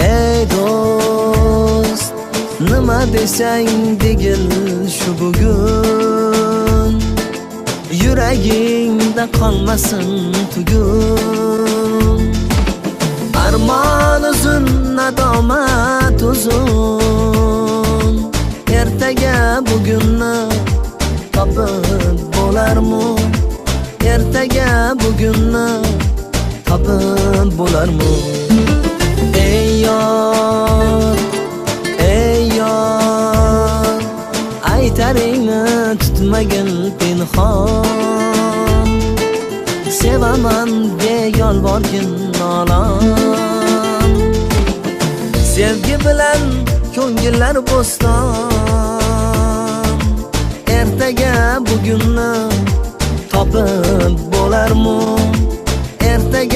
Ey do'st, nima desang degil shu bugun, yuragingda qolmasin tugun. Armon uzun, nadomat uzun, ertaga bugunni topib bo'larmi? Ertaga bugunni topib bo'larmi? Ey yor, ey yor, aytaringni tutmagin pinhon. Sevaman de yolvorgin nolan. Sevgi bilan ko'ngillar bo'ston, ertaga bugunni topib bo'larmi? Ertaga